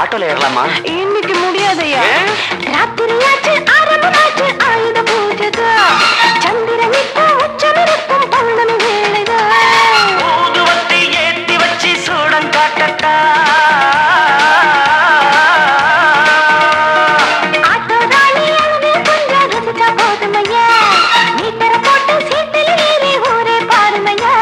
ஆட்டோல ஏறலாமா? இன்னைக்கு முடியாதையா? ராத்திரியாச்சு ஆரம்பமாச்சு ஆயுத பூஜைதா. சந்திரன் இப்போ உச்சமிருக்கும் பௌர்ணமி வேளைதா. ஊதுவத்தி ஏத்தி வச்சு சூடம் காட்டட்டா. ஆட்டோ ராணி அழகு கொஞ்சம் ரசிச்சா போதுமையா. மீட்டர போட்டு சீட்டில் ஏறி ஊரே பாருமையா.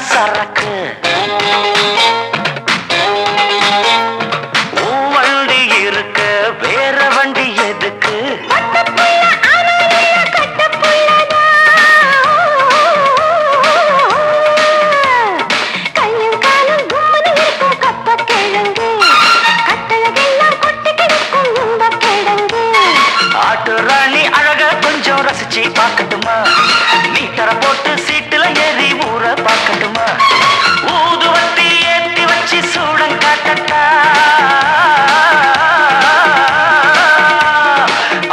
சரக்கு வண்டி இருக்க வேற வண்டி எதுக்கு? ஆட்டு ராணி அழக கொஞ்சம் ரசிச்சு பார்க்கட்டுமா? மீட்டரை போட்டு சீட்டுல ஏறி ஊற பார்க்கட்டுமா? ஊதுவத்தி ஏத்தி வச்சு சூடம் காட்டட்டா.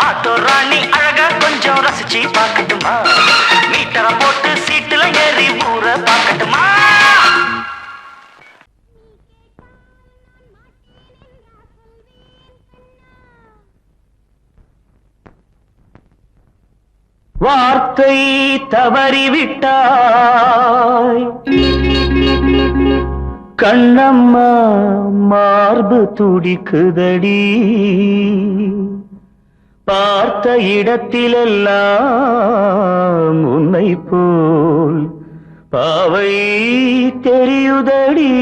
ஆட்டோ ராணி அழக கொஞ்சம் ரசிச்சு பார்க்கட்டுமா? மீட்டரை போட்டு சீட்டுல ஏறி ஊற பார்க்கட்டுமா? வார்த்தை தவறிவிட்டாய் கண்ணம்மா, மார்பு துடிக்குதடி. பார்த்த இடத்திலெல்லாம் உன்னை போல் பாவை தெரியுதடி.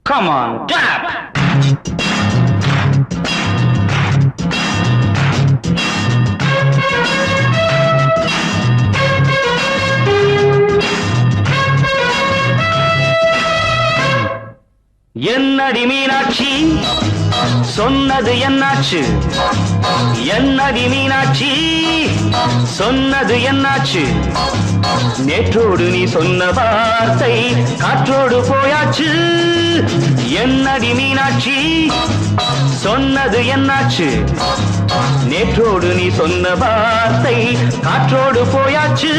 Come on, clap! என்னடி மீனாட்சி சொன்னது என்னாச்சு? என்னடி மீனாட்சி சொன்னது என்னாச்சு? நேற்றோடு நீ சொன்ன வார்த்தை காற்றோடு போயாச்சு. என்னடி மீனாட்சி சொன்னது என்னாச்சு? நேற்றோடு நீ சொன்ன வார்த்தை காற்றோடு போயாச்சு.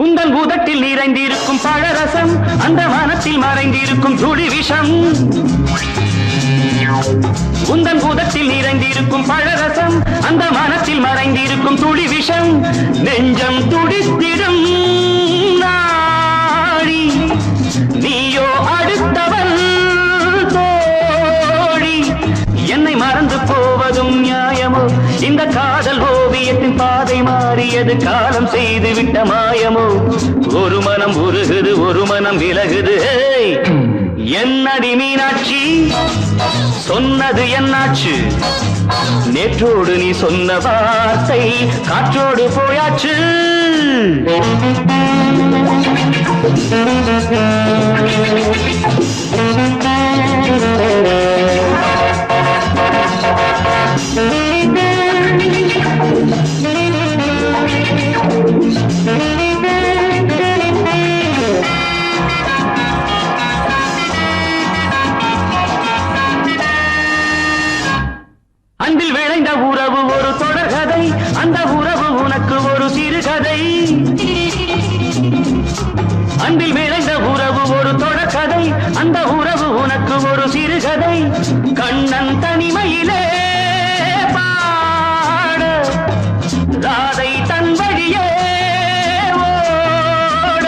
உந்தன் பூதத்தில் நிறைந்திருக்கும் பழரசம் அந்த மனத்தில் மறைந்திருக்கும் துளி விஷம் உந்தன் பூதத்தில் நிறைந்திருக்கும் பழரசம் அந்த மனத்தில் மறைந்திருக்கும் துளி விஷம் நெஞ்சம் துடித்திடும் நாடி நீயோ அடுத்தவன் தோழி என்னை மறந்து போவதும் நியாயமோ இந்த காதல் ஓவியத்தின் பாதை மாறியது காலம் செய்து விட்ட மாயமோ ஒரு மனம் உருகுது ஒரு மனம் விலகுது என்னடி மீனாட்சி சொன்னது என்னாச்சு நேற்றோடு நீ சொன்ன வார்த்தை காற்றோடு போயாச்சு அன்பில் விளைந்த உறவு ஒரு தொடர்கதை அந்த உறவு உனக்கு ஒரு சிறுகதை அன்பில் விளைந்த உறவு ஒரு தொடர்கதை அந்த உறவு உனக்கு ஒரு சிறுகதை கண்ணன் தனிமையிலே பாட ராதை தன் வழியே ஓட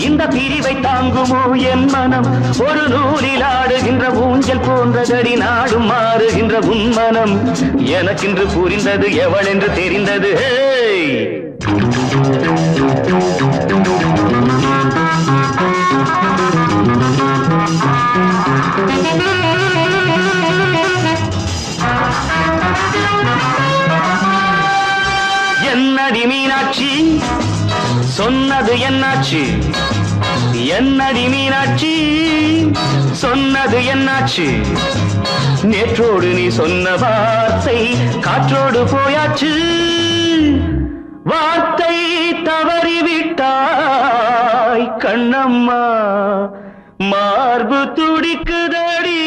இந்த பிரிவை தாங்குமோ என் மனம் ஒரு நூலில் ஆடுகின்ற ஊஞ்சல் போன்றதடி நாடும் மாறுகின்ற உன்மனம் எனக்கென்று புரிந்தது எவள் என்று தெரிந்தது என்னடி மீனாட்சி சொன்னது என்னாச்சு என்னடி மீனாட்சி சொன்னது என்னாச்சு நேற்றோடு நீ சொன்ன வார்த்தை காற்றோடு போயாச்சு வார்த்தை தவறிவிட்டாய் கண்ணம்மா மார்பு துடிக்குதடி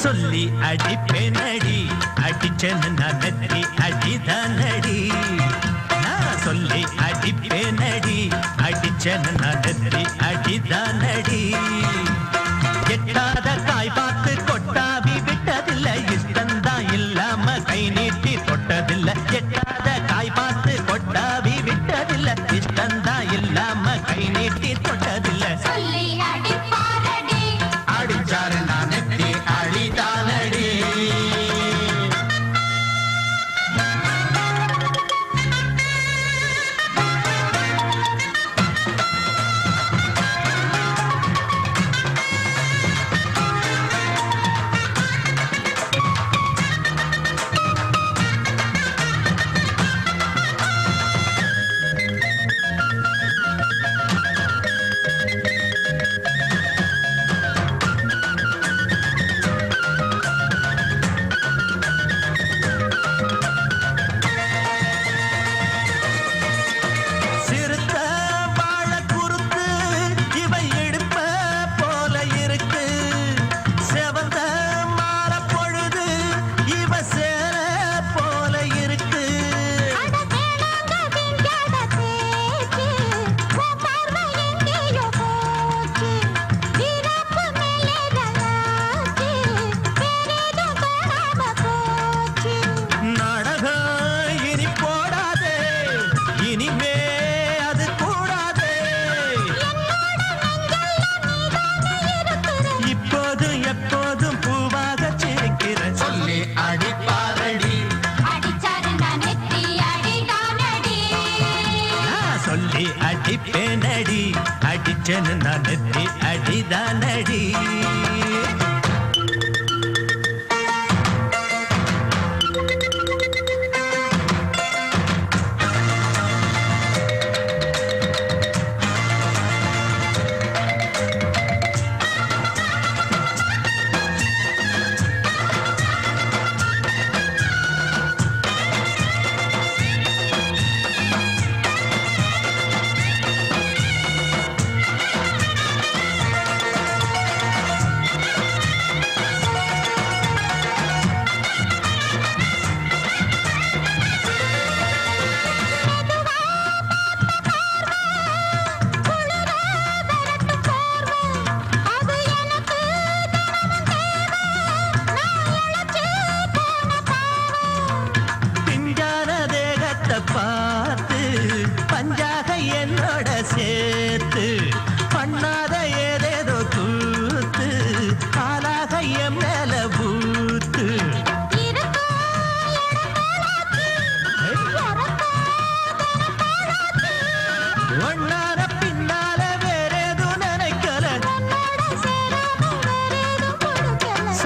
சொல்லி அடிப்பேனடி அடிச்சேன்னு நான் நெத்தி அடிதானடி நான் சொல்லி அடிப்பேனடி அடிச்சேன்னு நான் நெத்தி அடிதானடி எட்டாத காய் பார்த்து கொட்டாவி விட்டதில்லை இஷ்டந்தான் இல்லாம கை நீட்டி தொட்டதில்லை எட்டாத காய் பார்த்து கொட்டாவி விட்டதில்லை இஷ்டந்தான் இல்லாம கை நீட்டி தொட்டதில்லை சொல்லி அடிப்பாரடி அடிச்சாரு நான் நெத்தி அடிதானடி அடிப்பேனடி அடிச்சேன்னு நான் நெத்தி அடிதானடி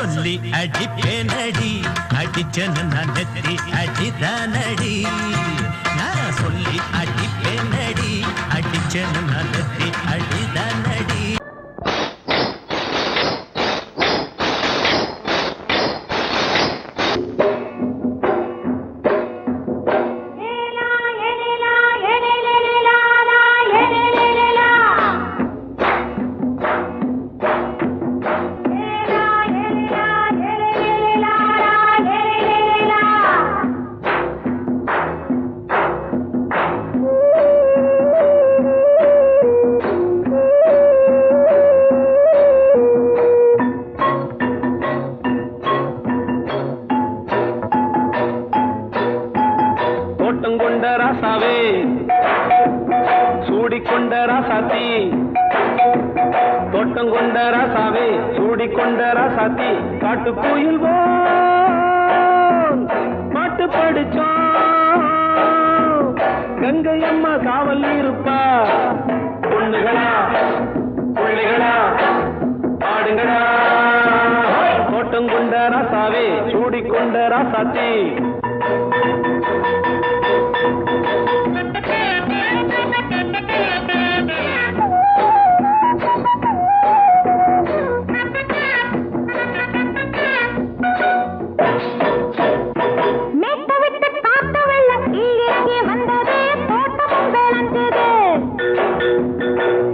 சொல்லி அடிப்பேனடி அடிச்சனு நான் நெத்தி அடிதானடி நான் சொல்லி அடிப்பேனடி அடிச்சனு நான் நெத்தி அடிதானடி தோட்டங்கொண்ட ராசாவே சூடிக்கொண்ட ராசாத்தி தோட்டங்கொண்ட ராசாவே சூடிக்கொண்ட ராசாத்தி காட்டுக்குயில் பாட்டு படிச்சோம் கங்கை அம்மா காவல் இருப்பா பொண்ணுகளா பிள்ளைகளா ஆடுங்களா தோட்டங்கொண்ட ராசாவே சூடிக்கொண்ட ராசாத்தி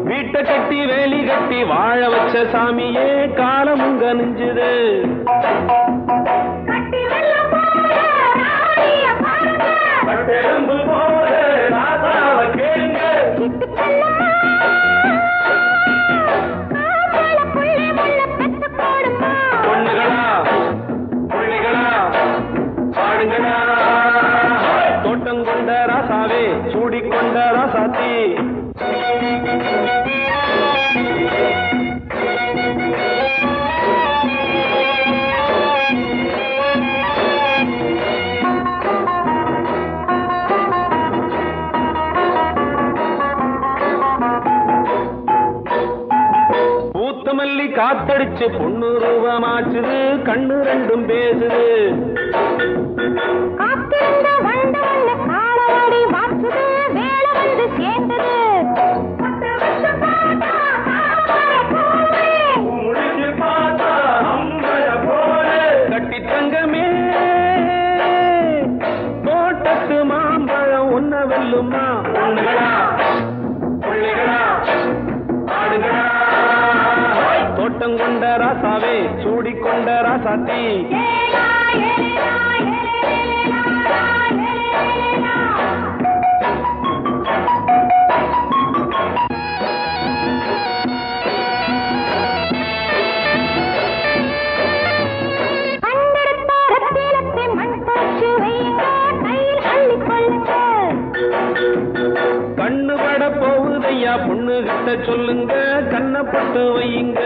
வீட்டை கட்டி வேலி கட்டி வாழ வச்ச சாமியே காலமுங்க நெஞ்சுது பொண்ணுகளா பிள்ளைகளா ஆடுங்களா தோட்டங்கொண்ட ராசாவே சூடிக்கொண்ட ராசாத்தி பூத்தமல்லி காத்தடிச்சு பொண்ணு ரூபமாச்சுது கண்ணு ரெண்டும் பேசுது கட்டி தங்கமே தோட்டத்து மாம்பழம் உன்ன வெல்லுமா பொண்ணுகளா பிள்ளைகளா ஆடுகளா தோட்டங்கொண்ட ராசாவே சூடிக்கொண்ட ராசாத்தி கண்ணு பட போகுதையா பொண்ணு கிட்ட சொல்லுங்க கண்ணப்பட்டு வையுங்க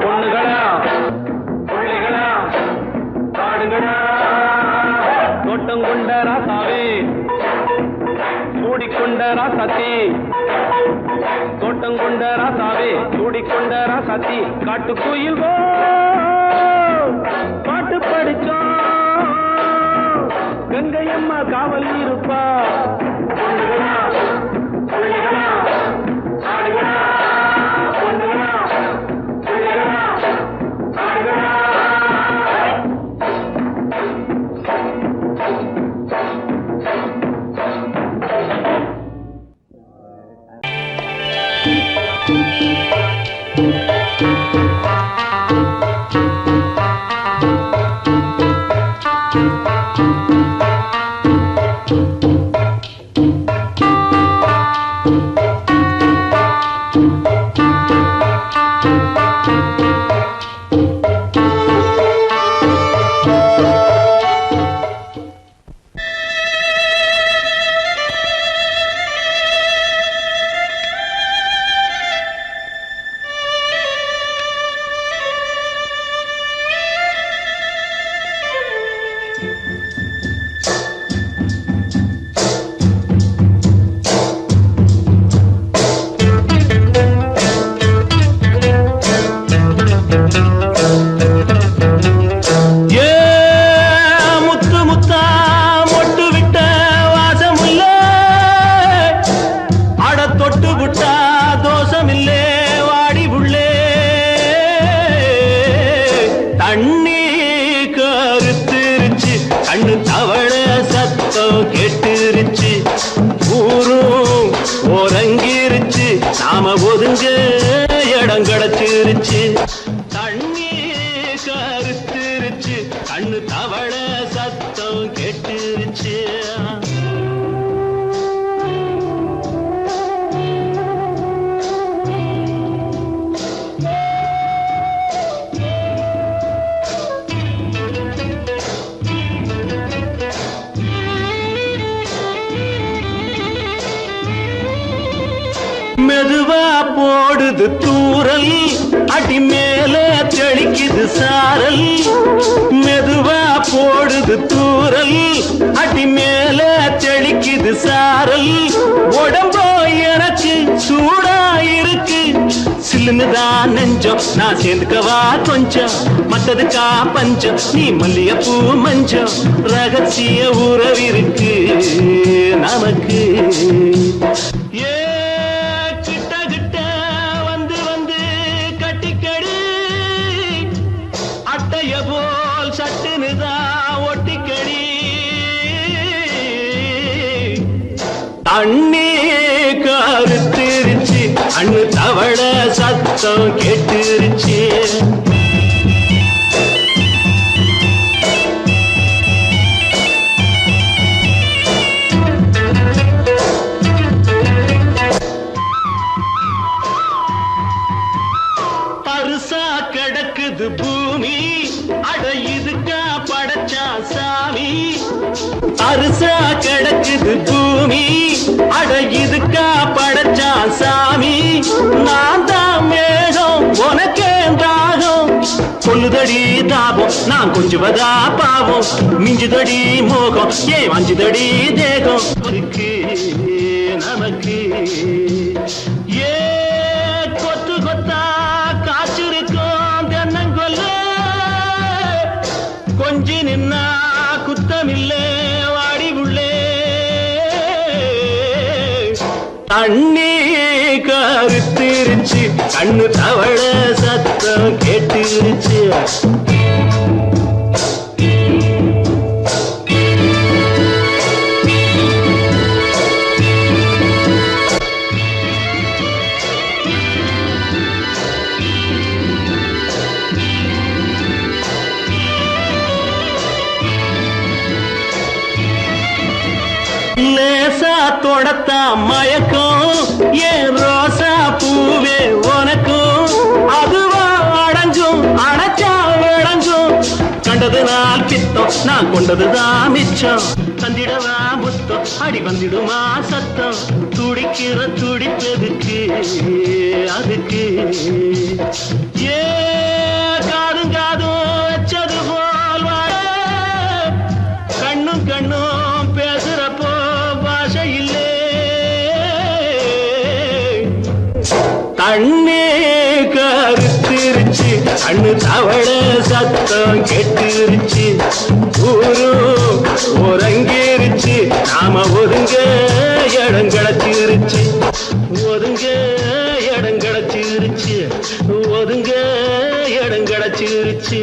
பொண்ணுகளா பிள்ளைகளா ஆடுங்களா தோட்டங்கொண்ட ராசாவே சூடிக்கொண்ட ராசாத்தி தோட்டங்கொண்ட ராசாவே சூடிக்கொண்ட ராசாத்தி காட்டுக்குயில் பாட்டு படிச்சோம் கங்கை அம்மா காவல் இருப்பா பொண்ணுகளா பிள்ளைகளா ஆடுகளா பொண்ணுகளா பிள்ளைகளா ஆடுகளா தண்ணி கருத்துருச்சு கண்ணு தவள சத்தம் கேட்டுருச்சு ஊரும் ஓரங்கிருச்சு நாம ஒதுங்க இடம் கிடைச்சிருச்சு தண்ணி கருத்துருச்சு கண்ணு தவள சத்தம் கேட்டுருச்சு மெதுவா போடுது தூரல் அடி மேல தெளிக்குது சாரல் மெதுவா போடுது தூரல் அடி மேல தெளிக்குது சாரல் உடம்போ எனக்கு சூடா இருக்கு சில்லுன்னுதான் நெஞ்சம் நான் சேர்ந்துக்கவா கொஞ்சம் மத்ததுக்கா பஞ்சம் நீ மல்லிகைப்பூ மஞ்சம் ரகசிய உறவிருக்கு நமக்கு போல் சட்டுனுதான் ஒட்டிக்கடி தண்ணி கருத்திருச்சு அண்ணு தவள சத்தம் கேட்டுருச்சு பருசா கிடக்குது பூமி அட இதுக்கா படைச்சா சாமி அரிசா கிடக்குது பூமி அட இதுக்கா படைச்சா சாமி நான் தான் மேகம் உனக்கே தாகம் கொல்லுதடி தாபம் நான் கொஞ்சுவதா பாவம் மிஞ்சுதடி மோகம் ஏன் வஞ்சுதடி தேகம் நமக்கு ஏ கொத்து கொத்தா காய்ச்சிருக்கும் தென்னங்கொல்ல கொஞ்சி நின்னா குத்தமில்லே வாடி உள்ளே தண்ணி கருத்திருச்சு கண்ணு தவள சத்தம் கேட்டுருச்சு லேசா தொடத்தா மயக்கம் ஏன் ரோசா பூவே உனக்கும் அதுவா அடைஞ்சும் அடைச்சா விளைஞ்சும் கண்டது நாள் பித்தம் நான் கொண்டதுதான் மிச்சம் தந்திடவா முத்தம் அடி வந்திடுமா சத்தம் துடிக்கிற துடிப்பதுக்கு அதுக்கு ஏ காதும் காதும் வச்சது போல் வாழ கண்ணும் கண்ணும் பேசுறப்போ பாஷை இல்லே தண்ணி கருத்திருச்சு கண்ணு தவள சத்தம் கேட்டுருச்சு ஊரும் ஒரங்கிருச்சு நாம ஒதுங்க இடம் கிடைச்சிருச்சு ஒதுங்க இடம் கிடைச்சிருச்சு ஒதுங்க இடம் கிடைச்சிருச்சு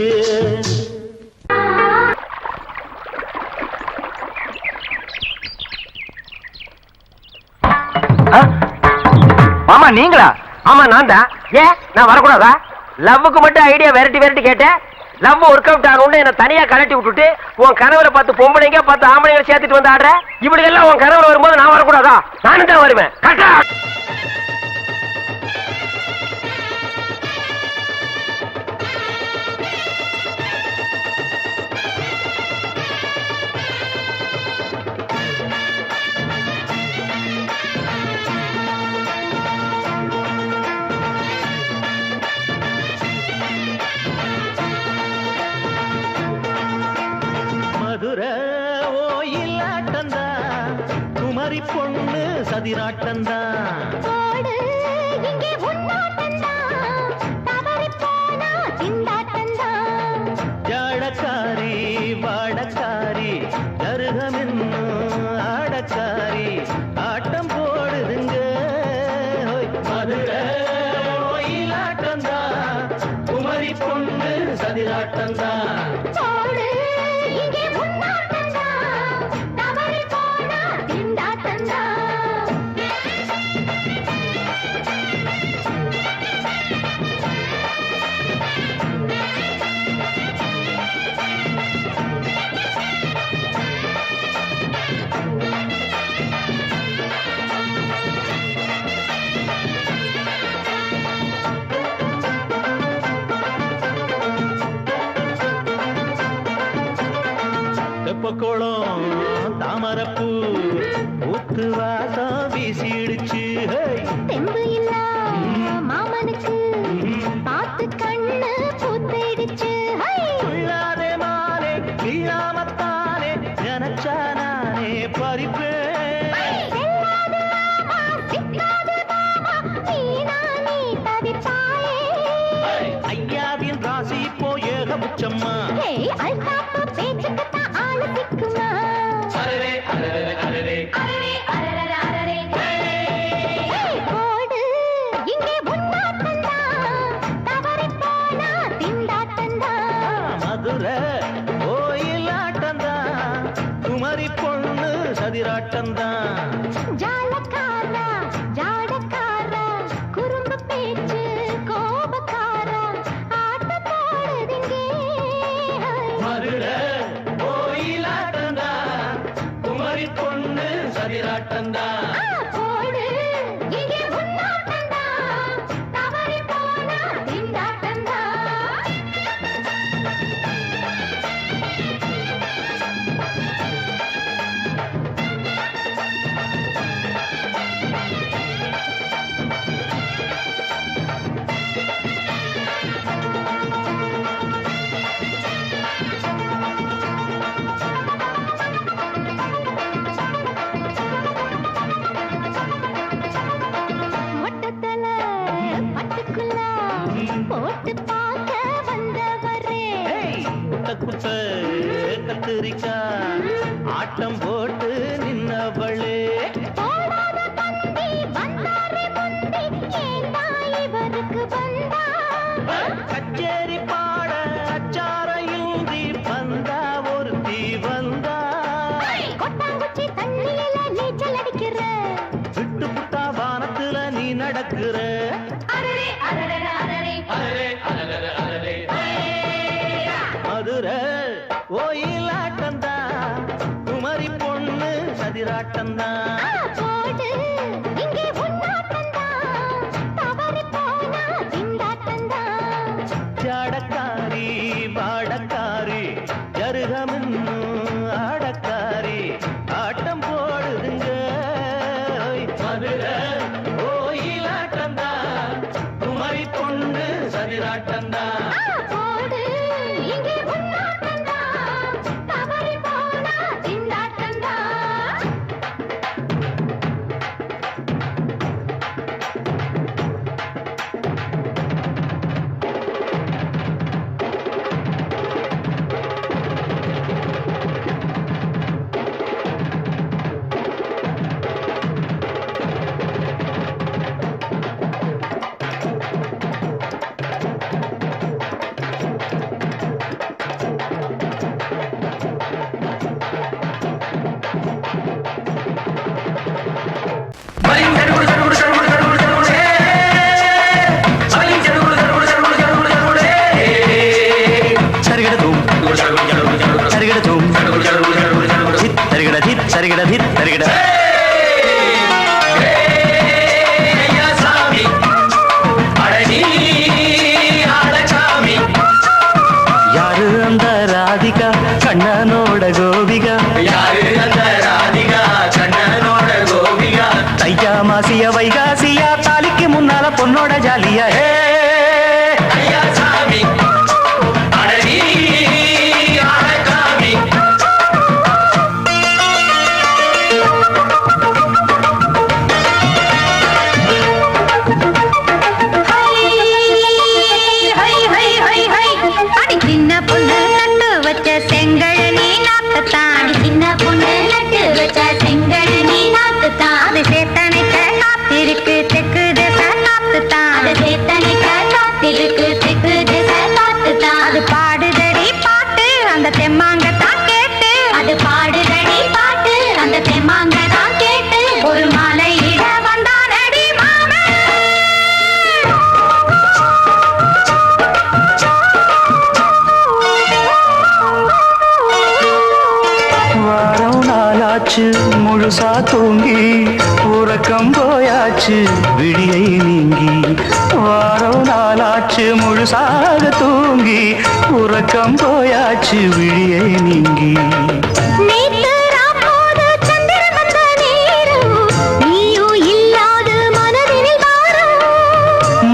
மாமா நீங்களா? ஆமா நான் தான். ஏன் நான் வரக்கூடாதா? லவ்வுக்கு மட்டும் ஐடியா வெரைட்டி வெரைட்டி கேட்டேன். லவ் ஒர்க் அவுட் ஆகணும்னு என்ன தனியா கலட்டி விட்டுட்டு உன் கனவுல பார்த்து பொம்பளைங்க பார்த்து ஆம்பளைங்களை சேர்த்துட்டு வந்து ஆடுற. இப்படி எல்லாம் உன் கனவுல வரும்போது நான் வரக்கூடாதா? நானும் தான் வருவேன். கரெக்டா? குமரி பொண்ணு சதிராட்டந்தா ஜாடக்காரி வாடக்காரி கருகமென்னு ஆடக்காரி ஆட்டம் போடுதுங்க மதுரை கோயிலாட்டந்தா குமரி பொண்ணு சதிராட்டந்தான் போடு இங்கே முன்னாட்டந்தா தவறி போனா திண்டாட்டந்தா தெப்பக்குளம் தாமரப்பூ ஊத்து வாசம் வீசிடுச்சு தெம்பு இல்ல மாமனுக்கு பார்த்து கண்ணு பூத்திடுச்சு உள்ளாதே மானே வீழாமத்தானே நினைச்சா நானே பறிப்பேன் ஐயாவின் ராசி இப்போ ஏகபுச்சம்மா மதுரை கோயிலாட்டந்தான் குமரி பொண்ணு சதிராட்டந்தான் ஜாலக்காரா ஜாடக்காரா குறும்பு பேச்சு கோபக்காரா ஆட்ட போடுதிங்கே மதுரை கோயிலாட்டந்தான் குமரி பொண்ணு சதிராட்டந்தான் போடு இங்கே முன்னாட்டந்தா தவறி போனா திண்டாட்டந்தா மொட்டத்தல பட்டுக்குள்ள போட்டு பார்க்க வந்தவரே குட்ட கத்திரிக்கா ஆட்டம் போட்டு நின்னவளே போடாத பந்தி வந்தாரே முந்தி ஏண்டா இவருக்கு வந்தா கச்சேரி பாட அச்சார இந்தி வந்தா ஒருத்தி வந்தா கொட்டாங்குச்சி தண்ணியில நீச்சல் அடிக்கிற விட்டு புட்டா வானத்துல நீ நடக்கிற அரரே அரரே அரரே மதுரை கோயிலாட்டந்தா குமரி பொண்ணு சதிராட்டந்தா போடு இங்கே முன்னாட்டந்தா தவறி போனா திண்டாட்டந்தா ஜாடக்காரி பாடக்காரி ஜருகமின்னு ஆடக்காரி ஆட்டம் போடுதுங்க மதுரை கோயிலாட்டந்தா குமரி பொண்ணு சதிராட்டந்தா போடு இங்கே முன்னாட்டந்தா தவறி போனா திண்டாட்டந்தா யாரு அந்த ராதிகா கண்ணனோட கோபிகா தையா மாசிய வைகாசியா தாலிக்கு முன்னால பொண்ணோட ஜாலியா அது நாளாச்சு முழுசா தூங்கி உறக்கம் போயாச்சு விடியை நீங்கி வாரோ நாளாச்சு முழுசாக தூங்கி உறக்கம் போயாச்சு விடியை நீங்கி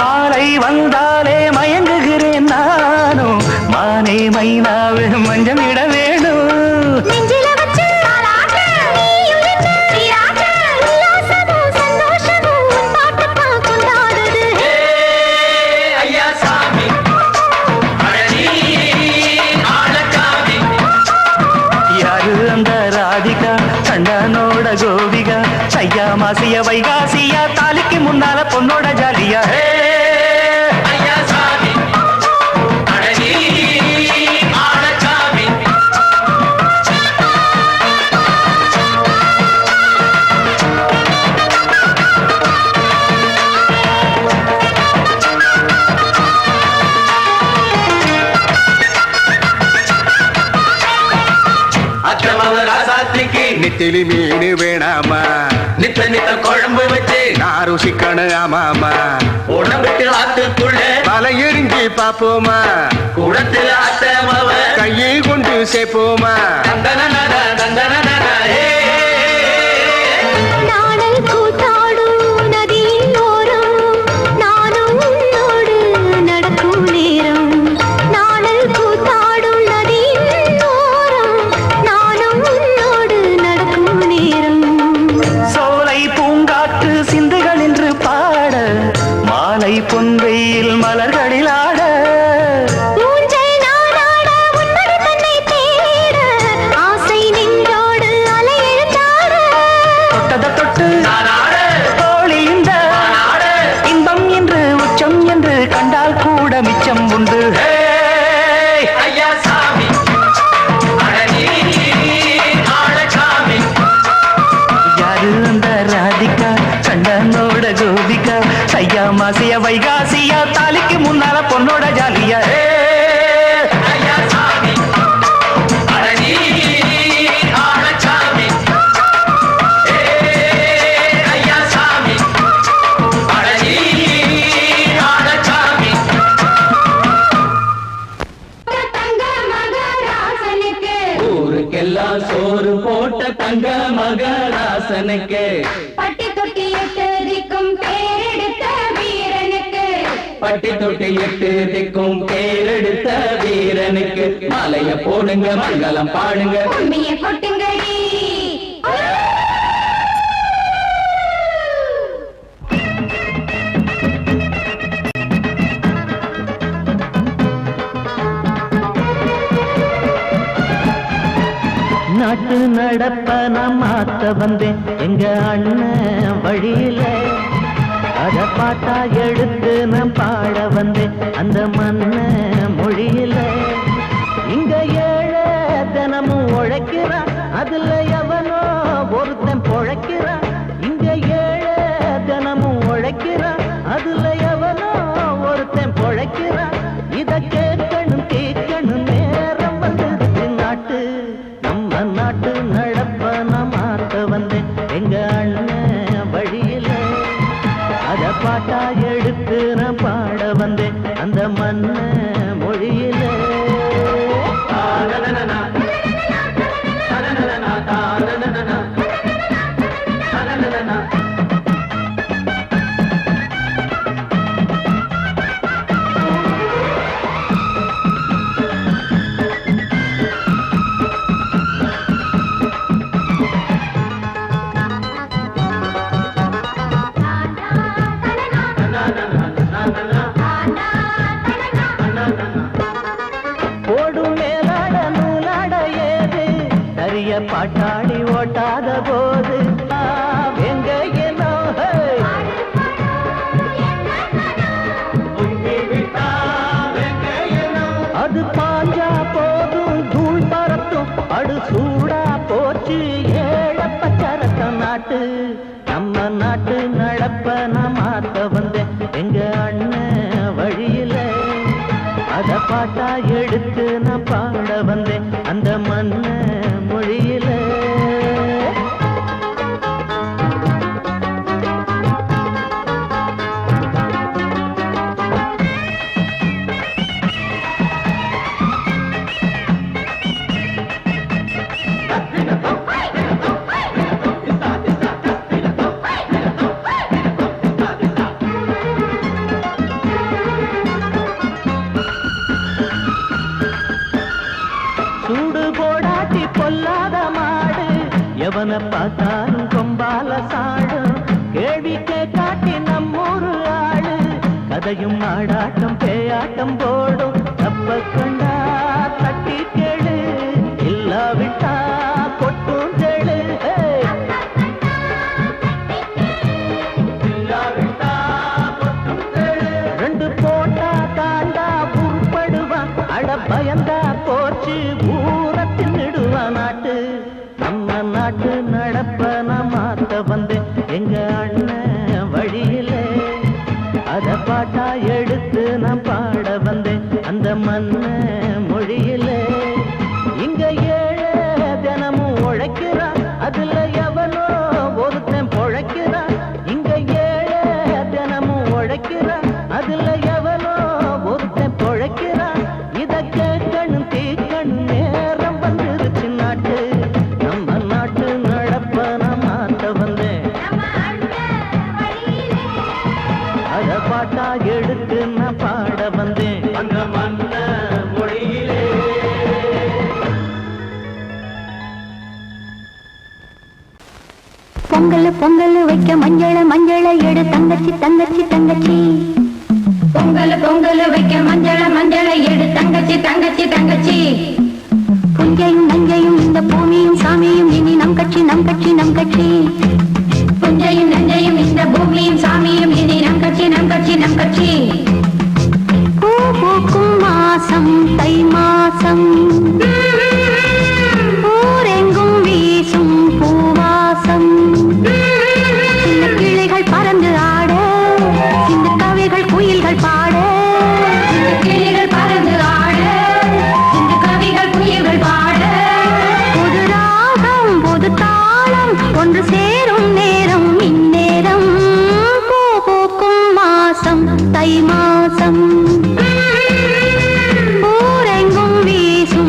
மாலை வந்தாலே மயங்குகிறேன் நானும் மானே மைனாவே மஞ்சம் இட வேணும் கண்டனோட கோபிகா சையா மாசிய வைகாசியா தாலிக்கு முன்னால பொண்ணோட ஜாலியா நெத்திலி மீன் வேணாமா நித்த நித்த குழம்பு வச்சு நான் ருசிக்கணும் ஆமாமா உடம்புக்கு ஆத்துக்குள்ள பல எரிஞ்சு பாப்போமா குடத்தில் ஆத்தமவ கையை கொண்டு சேர்ப்போமா தந்தன தந்தன பொன்வெயில் மலர்களில் ஆட தொட்டத தொட்டு தோழி இந்த இன்பம் என்று உச்சம் என்று கண்டால் கூட மிச்சம் உண்டு யாரு அந்த ராதிகா கண்டனோட கோபிகா சையா மாசிய வைகாசியா தாலிக்கு முன்னால பொண்ணோட ஜாலியா ஊருக்கெல்லாம் சோறு போட்ட தங்க மகராசனுக்கு பட்டி தொட்டி எட்டதிக்கும் பேரெடுத்த வீரனுக்கு பட்டி தொட்டி எட்டு திக்கும் பேரெடுத்த வீரனுக்கு மாலைய போடுங்க மங்களம் பாடுங்க உண்மையை கொட்டுங்கடி நாட்டு நடப்ப நான் மாத்த வந்தேன் எங்க அண்ணன் வழியில அத பாட்டா எடுத்து நான் பாட வந்தேன் அந்த மண்ண மொழியில இங்க ஏழை தினமும் உழைக்கிறான் அதுல எவனோ ஒருத்தன் பொழைக்கிறான் இங்க ஏழை தினமும் உழைக்கிறான் அதுல எவனோ ஒருத்தன் பொழைக்கிறான் இத கேட்கணும் கேட்கணும் நேரம் வந்துடுச்சு நாட்டு நம்ம நாட்டு நடப்ப நான் மாத்த வந்தேன் எங்க அண்ணன் வழியில அத பாட்டா எடுத்து நான் பாட வந்தேன் அந்த மண்ண மொழியில பாட்டாளி ஓட்டாத போது எங்க அது பாஞ்சா போதும் தூள் பறத்தும் அடு சூடா போச்சு ஏழப்பச்சரத்த நாட்டு நம்ம நாட்டு நடப்ப நான் மாத்த வந்தேன் எங்க அண்ணன் வழியில அத பாட்டா எடுத்து நான் பாட வந்தேன் அந்த மண்ண மொழியில எவனை பார்த்தாலும் கொம்பால சாடும் கேள்வி காட்டி நம்மூரு ஆளு கதையும் ஆடாட்டம் பேயாட்டம் போடும் தப்ப கண்டா தட்டி கேளு இல்லாவிட்டா கொட்டும் கேளு ரெண்டு போட்டா தாண்டா உருப்படுவான் அட பயந்தா போச்சு ஊரை தின்னுடுவான் நாட்டு நம்ம நாட்டு நடப்ப நான் மாத்த வந்தேன் எங்க அண்ணன் வழியில அத பாட்டா எடுத்து நான் பாட வந்தேன் அந்த மண்ண மொழியில இங்க ஏழை தினமும் உழைக்கிறான் அதுல எவனோ ஒருத்தன் பொழைக்கிறான் இங்க ஏழை தினமும் உழைக்கிறான் அதுல எவனோ ஒருத்தன் பொழைக்கிறான் இத கேட்கணும் தீக்கணும் நேரம் வந்துருச்சு நாட்டு நம்ம நாட்டு நடப்ப நான் மாத்த வந்தேன் அத பாட்டா எடுத்து நான் பாட வந்தேன் அந்த மண்ண மொழியிலே பொங்கல் பொங்கல் வைக்க மஞ்சள எடு தங்கச்சி தங்கச்சி தங்கச்சி பொங்கல் பொங்கல் வைக்க மஞ்சள எடு தங்கச்சி தங்கச்சி தங்கச்சி புஞ்சையும் நஞ்சையும் இந்த பூமியும் சாமியும் இனி நம் கட்சி நம் கட்சி நம் கட்சி புஞ்சையும் நஞ்சையும் இந்த பூமியும் சாமியும் இனி நம் கட்சி நம் கட்சி நம் கட்சி பூ பூக்கும் மாசம் தை மாசம் ஊரெங்கும் வீசும் பூவாசம் சின்ன கிளைகள் பறந்து ஆட சின்ன கவிகள் குயில்கள் பாட சின்ன கிளைகள் பறந்து ஆட சின்ன கவிகள் குயில்கள் பாட புது ராகம் புது தாளம் ஒன்று சேரும் நேரம் இந்நேரம் பூ பூக்கும் மாசம் தை மாசம் ஊரெங்கும் வீசும்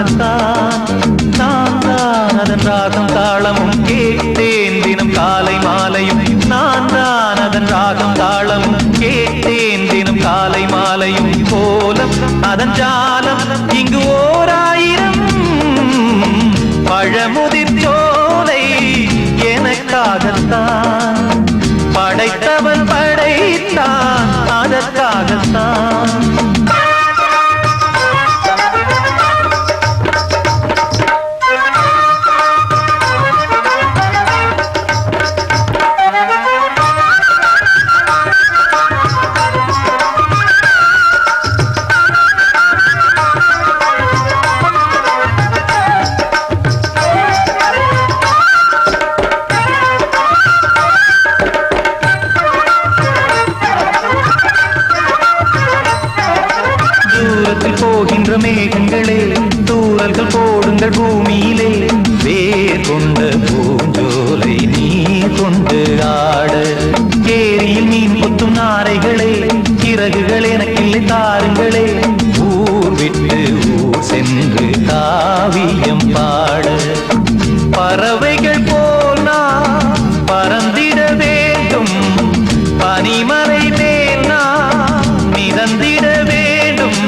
எனக்காகத்தான் நான் தான் அதன் ராகம் தாளமும் கேட்டேன் தினம் காலை மாலையும் நான் தான் அதன் ராகம் தாளமும் கேட்டேன் தினம் காலை மாலையும் கோலம் அதன் ஜாலம் இங்கு ஓராயிரம் பழமுதிர் சோலை எனக்காகத்தான் படைத்தவன் படைத்தான் அதற்காகத்தான் போகின்ற மேகங்களே தூரல்கள் போடுங்கள் பூமியிலே வேர் கொண்ட பூஞ்சோலை நீர் கொண்டு ஆட ஏரியில் மீன் கொத்தும் நாரைகளே இறகுகள் எனக்கில்லை தாருங்களே ஊர் விட்டு ஊர் சென்று காவியம் பாட பறவைகள் போல் நான் பறந்திட வேண்டும் பனிமலை மேல் நான் மிதந்திட வேண்டும்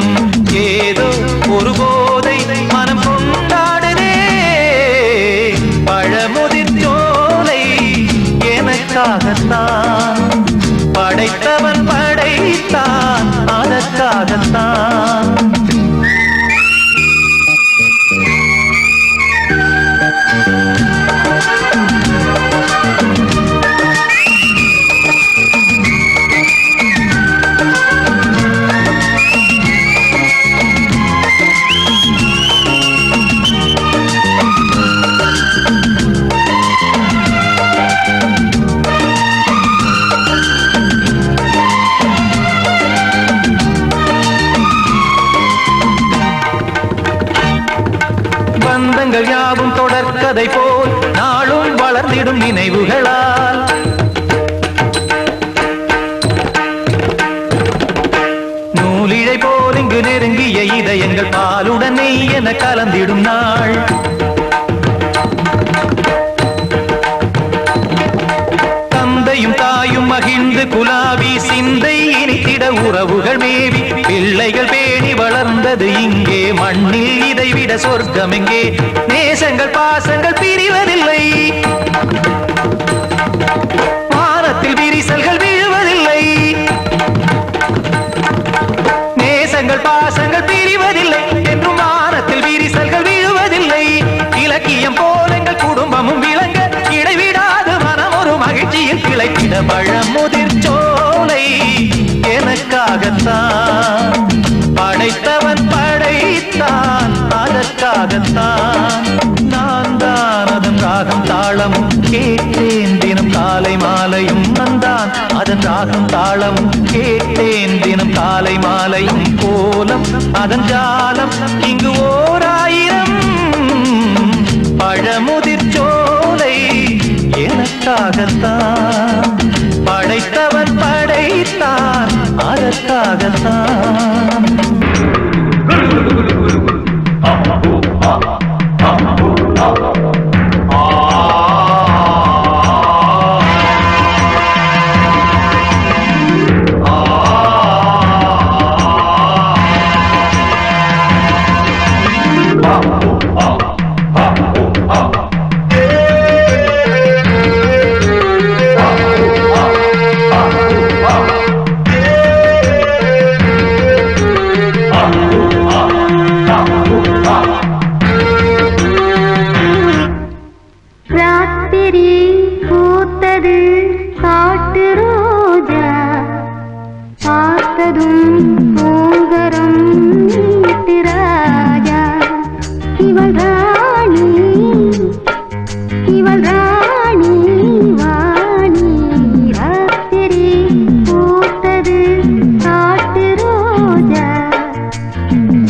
ஏதோ ஒரு போதை மனம் கொண்டாடுதே பழமுதிர் சோலை எனக்காகத்தான் படைத்தவன் படைத்தான் அதற்காகத்தான் பந்தங்கள் யாவும் தொடர்கதை போல் நாளும் வளர்ந்திடும் நினைவுகளால் நூலிழை போல் இங்கு நெருங்கிய இதயங்கள் பாலுடன் நெய் என கலந்திடும் நாள் தந்தையும் தாயும் மகிழ்ந்து குலாவி சிந்தை இனித்திட உறவுகள் மேவி பிள்ளைகள் பேணி வளர்ந்தது இங்கே மண்ணில் இதைவிட சொர்க்கம் எங்கே நேசங்கள் பாசங்கள் பிரிவதில்லை வானத்தில் விரிசல்கள் விழுவதில்லை நேசங்கள் பாசங்கள் பிரிவதில்லை என்றும் வானத்தில் விரிசல்கள் விழுவதில்லை இலக்கியம் போல எங்கள் குடும்பமும் விளங்க இடைவிடாது மனம் ஒரு மகிழ்ச்சியில் கிளைத்திட பழமுதிர் சோலை எனக்காகத்தான் படைத்தவன் படைத்தான் அதற்காகத்தான் நான் தான் அதன் ராகம் தாளமும் கேட்டேன் தினம் காலை மாலையும் நந்தான் அதன் ராகம் தாளமும் கேட்டேன் தினம் காலை மாலையும் கோலம் அதன் ஜாலம் இங்கு ஓராயிரம் பழமுதிர் சோலை எனக்காகத்தான் படைத்தவன் படைத்தான் அதற்காகத்தான்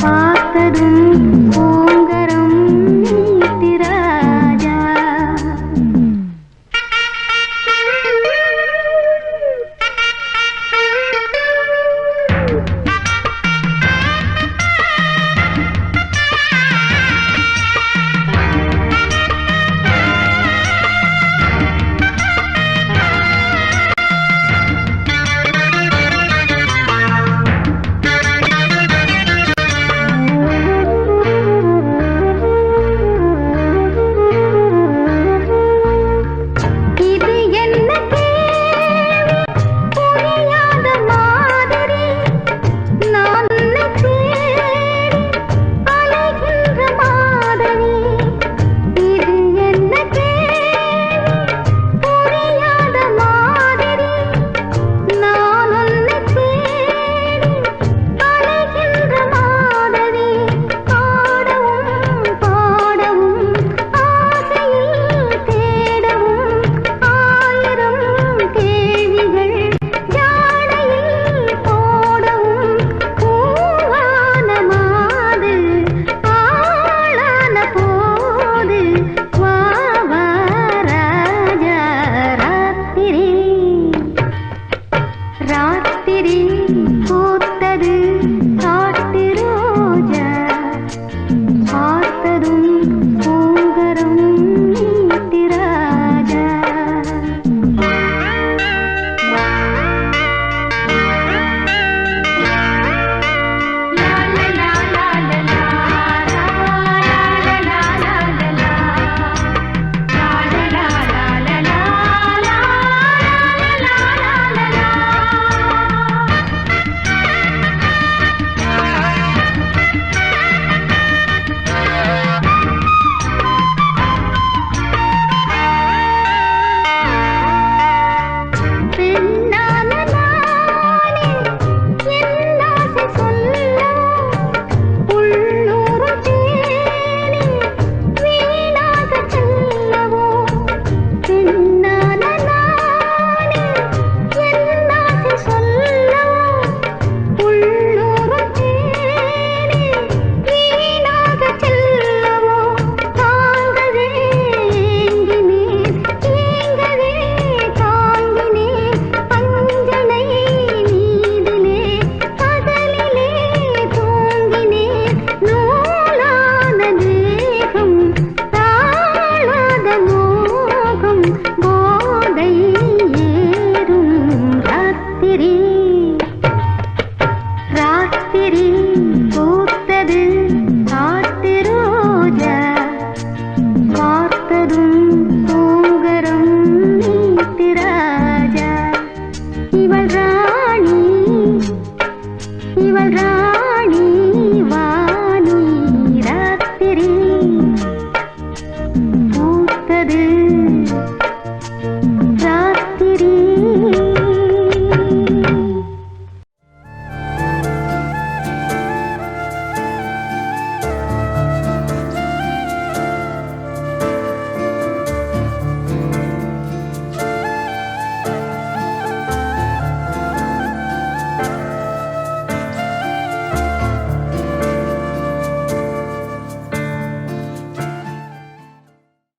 பார்த்ததும்